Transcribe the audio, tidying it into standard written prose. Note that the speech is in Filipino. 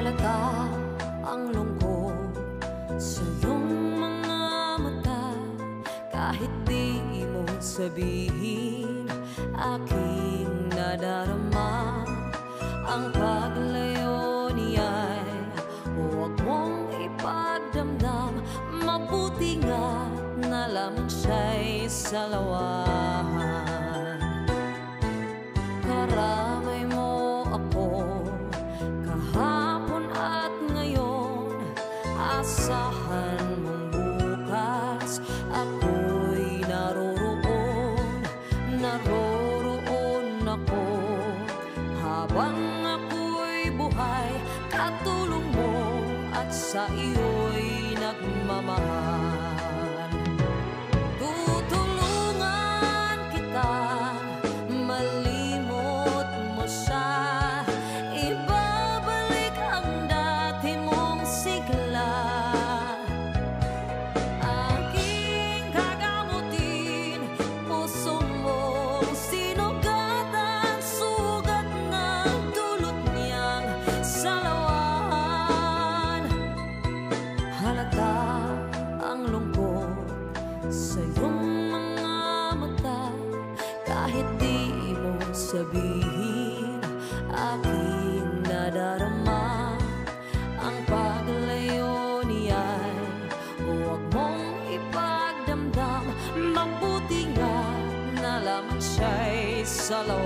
Halata ang lungkot sa iyong mga mata, kahit di mo sabihin, aking nadarama. Ang paglayo niya'y huwag mong ipagdamdam, mabuti nga na lamang siya'y salawahan. Karamay mo ako kahapon at ngayon, asahan mong bukas ako'y naroroon. Naroroon ako habang ako'y buhay, katulong mo at sa iyo'y nagmamahal. Tutulungan kita, malimot mo siya, ibabalik ang dati mong sigla. Aking gagamutin, puso mong sinugatan, sugat ng dulot niyang salawan. Halata ang lungkot sa iyong mga mata, kahit di mo sabihin, aking nadarama. Ang paglayo niya'y huwag mong ipagdamdam, mabuti nga na lamang siya'y salawan.